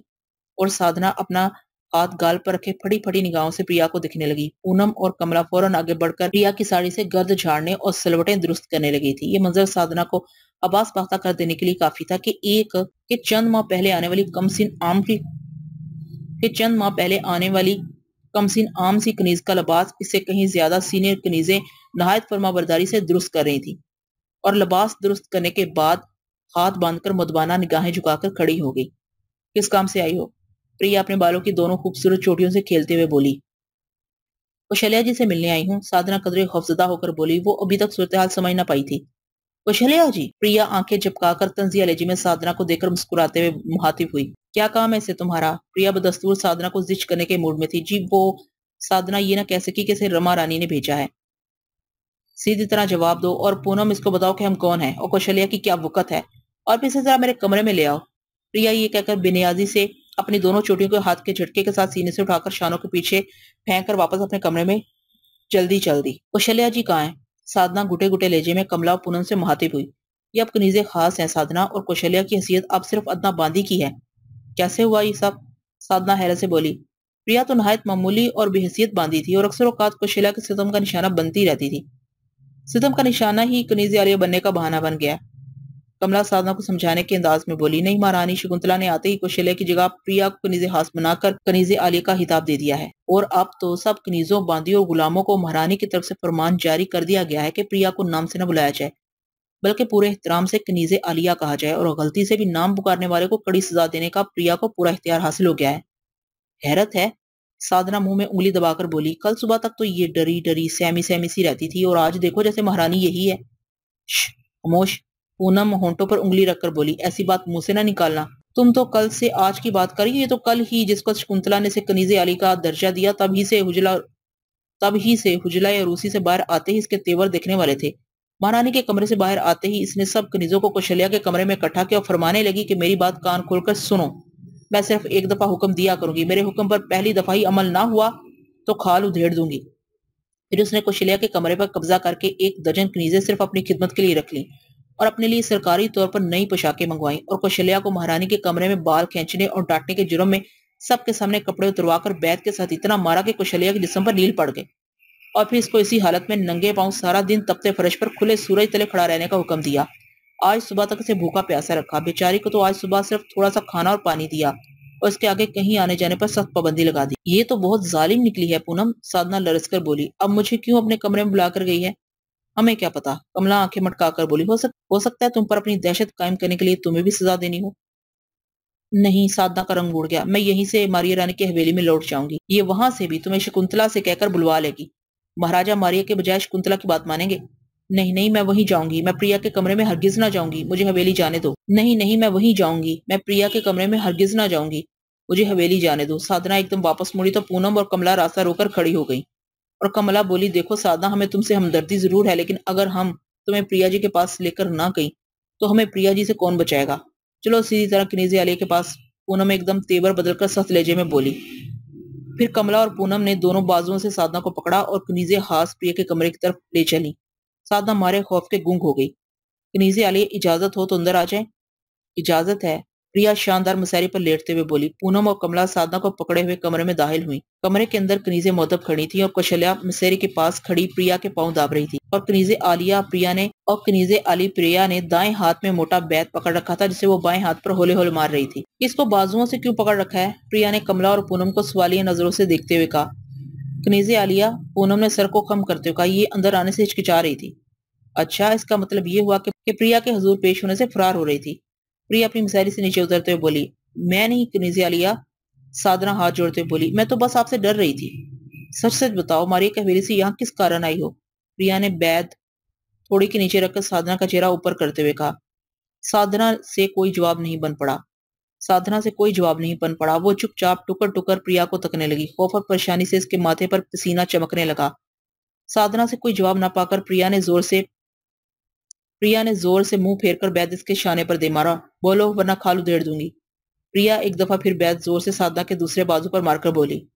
اور سادھنا اپنا ہاتھ گال پر رکھے پھڑی پھڑی نگاہوں سے پریا کو دکھنے لگی۔ پونم اور کملا فوراً آگے بڑھ کر پریا کی ساڑی سے گرد جھاڑنے اور سلوٹیں درست کرنے لگی تھی۔ یہ منظر سادھنا کو آباس پاختہ کر دینے کے لیے کافی تھا کہ چند ماہ پہلے آنے والی کم سن عام سی کنیز کا لباس اس سے کہیں زیادہ سینئر کنیزیں نہایت فرما برداری سے درست کر رہی تھی، اور لباس درست کرنے کے بعد ہاتھ باندھ کر مدبانہ نگاہیں جھکا کر کھڑی ہو گئی۔ کس کام سے آئی ہو؟ پریا اپنے بالوں کی دونوں خوبصورت چوٹیوں سے کھیلتے ہوئے بولی۔ کوشلیہ جی سے ملنے آئی ہوں، سادھنا قدرے خوفزدہ ہو کر بولی۔ وہ ابھی تک صورتحال سمجھ نہ پائی تھی۔ کوشلیہ جی؟ پریا آنکھیں جھپکا کر طنزیہ لہجے میں سادھنا کو دیکھ کر مسکراتے ہوئے مخاطب ہوئی۔ کیا کام ہے اسے تمہارا؟ پریا بدستور سادھنا کو زچ کرنے کے موڈ میں تھی۔ جی وہ سادھنا یہ نہ کہہ سکی کہ اسے رما رانی نے بھیجا ہے۔ سیدھی طرح جواب دو، اور پونم اس کو بتاؤ کہ ہم کون ہیں اور کوشلیہ کی کیا وقت ہے، اور پھر اسے ذرا میرے کمرے میں لے آؤ۔ پریا یہ کہہ کر بے نیازی سے اپنی دونوں چوٹیوں کو ہاتھ کے جھٹکے کے ساتھ سینے سے اٹھا کر شانوں کے پیچھے پھینک کر واپس اپنے کمرے میں جلدی چل دی۔ کوشلیہ جی کہاں ہیں؟ سادھنا گھٹے گھٹے لہجے میں کملا اور پونم سے مخاطب ہوئی۔ یہ اب کنیزیں خاص ہیں سادھنا، اور کوشلیہ کی حیثیت اب صرف ادنا باندی کی ہے۔ کیسے ہوا یہ سب؟ سادھنا حیرت سے بولی۔ پریا تو نہایت معمولی اور بے حیثیت باندی تھی، اور اکثر اوقات کوشلیہ کے ستم کا نشانہ بنتی رہتی تھی۔ ستم کا نشانہ ہی کنیز عالیہ بننے کا بہانہ بن گیا۔ کملا سادھنا کو سمجھانے کے انداز میں بولی۔ نہیں مہارانی، شکنتلا نے آتے ہی کوشلیہ کی جگہ پریا کو کنیز خاص بنا کر کنیز عالیہ کا خطاب دے دیا ہے، اور اب تو سب کنیزوں، باندیوں اور غلاموں کو مہارانی کی طرف سے فرمان جاری کر دیا گیا ہے کہ پریا کو نام سے نہ بلایا جائے، بلکہ پورے احترام سے کنیز عالیہ کہا جائے، اور غلطی سے بھی نام پکارنے والے کو کڑی سزا دینے کا پریا کو پورا اختیار حاصل ہو گیا ہے۔ حیرت ہے، سادھنا منہ میں انگلی دبا کر بولی۔ کل صبح تک تو یہ ڈری ڈری سہمی سہمی سی رہتی تھی، اور آج دیکھو جیسے مہارانی یہی ہے۔ خاموش۔ پونم ہونٹوں پر انگلی رکھ کر بولی۔ ایسی بات منہ سے نہ نکالنا۔ तुम तो कल से आज की बात करी, ये तो कल ही जिसको शकुंतला ने से कनीज़े आली का दर्जा दिया तब ही से हुजला या रूसी से बाहर आते ही इसके तेवर देखने वाले थे। महारानी के कमरे से बाहर आते ही इसने सब कनीजों को कौशल्या के कमरे में इकट्ठा किया और फरमाने लगी कि मेरी बात कान खोलकर सुनो। मैं सिर्फ एक दफा हुक्म दिया करूंगी, मेरे हुक्म पर पहली दफा ही अमल ना हुआ तो खाल उधेड़ दूंगी। फिर उसने कौशल्या के कमरे पर कब्जा करके 1 दर्जन कनीजे सिर्फ अपनी खिदमत के लिए रख ली और अपने लिए सरकारी तौर पर नई पोशाकें मंगवाई और कौशल्या को महारानी के कमरे में बाल खींचने और डांटने के जुर्म में सबके सामने कपड़े उतरवाकर बैत के साथ इतना मारा कि कौशल्या के जिस्म पर नील पड़ गए और फिर इसको इसी हालत में नंगे पांव सारा दिन तपते फर्श पर खुले सूरज तले खड़ा रहने का हुक्म दिया। आज सुबह तक इसे भूखा प्यासा रखा। बेचारी को तो आज सुबह सिर्फ थोड़ा सा खाना और पानी दिया और इसके आगे कहीं आने जाने पर सख्त पाबंदी लगा दी। ये तो बहुत जालिम निकली है पूनम, साधना लरस कर बोली। अब मुझे क्यों अपने कमरे में बुलाकर गई है? हमें क्या पता, कमला आंखें मटका कर बोली। हो सकता है तुम पर अपनी दहशत कायम करने के लिए तुम्हें भी सजा देनी हो। नहीं, साधना का रंग उड़ गया। मैं यहीं से मारिया रानी की हवेली में लौट जाऊंगी। ये वहां से भी तुम्हें शकुंतला से कहकर बुलवा लेगी। महाराजा मारिया के बजाय शकुंतला की बात मानेंगे? नहीं नहीं, मैं वहीं जाऊंगी। मैं प्रिया के कमरे में हरगिज ना जाऊंगी। मुझे हवेली जाने दो। नहीं नहीं, मैं वहीं जाऊंगी। मैं प्रिया के कमरे में हरगिज ना जाऊंगी। मुझे हवेली जाने दो। साधना एकदम वापस मुड़ी तो पूनम और कमला रास्ता रोकर खड़ी हो गई और कमला बोली, देखो साधना, हमें तुमसे हमदर्दी जरूर है, लेकिन अगर हम तुम्हें प्रिया जी के पास लेकर ना गई तो हमें प्रिया जी से कौन बचाएगा? चलो सीधी तरह कनीजे आलिया के पास। पूनम एकदम तेवर बदलकर सख्त लहजे में बोली। फिर कमला और पूनम ने दोनों बाजुओं से साधना को पकड़ा और कनीजे हास प्रिया के कमरे की तरफ ले चली। साधना मारे खौफ के गूंग हो गई। कनीजे आलिया, इजाजत हो तो अंदर आ जाए। इजाजत है, प्रिया शानदार मुसहरी पर लेटते हुए बोली। पूनम और कमला साधना को पकड़े हुए कमरे में दाखिल हुई। कमरे के अंदर कनीजे मोहतब खड़ी थी और कौशल्या मुसहरी के पास खड़ी प्रिया के पांव दाब रही थी और कनीजे आली प्रिया ने दाएं हाथ में मोटा बैत पकड़ रखा था जिसे वो बाएं हाथ पर होले होले मार रही थी। इसको बाजुओं से क्यों पकड़ रखा है? प्रिया ने कमला और पूनम को सवालिया नजरों से देखते हुए कहा। कनीजे आलिया, पूनम ने सर को खम करते हुए कहा। ये अंदर आने से हिचकिचा रही थी। अच्छा, इसका मतलब ये हुआ कि प्रिया के हुजूर पेश होने से फरार हो रही थी। प्रिया अपनी मिसाइल से नीचे उतरते हुए बोली। मैं नहीं कनीज़िया लिया। साधना हाथ जोड़ते हुए बोली, मैं तो बस आपसे डर रही थी। सच सच बताओ, मारिया की हवेली से यहाँ किस कारण आई हो? प्रिया ने बैद थोड़ी के नीचे रखकर साधना का चेहरा ऊपर करते हुए कहा। साधना से कोई जवाब नहीं बन पड़ा। वो चुपचाप टुकर टुकर प्रिया को तकने लगी। खौफ और परेशानी से इसके माथे पर पसीना चमकने लगा। साधना से कोई जवाब न पाकर प्रिया ने जोर से मुंह फेरकर बैद इसके शाने पर दे मारा। बोलो वरना खाल उधेड़ दूंगी। प्रिया एक दफा फिर बैद जोर से साधना के दूसरे बाजू पर मारकर बोली।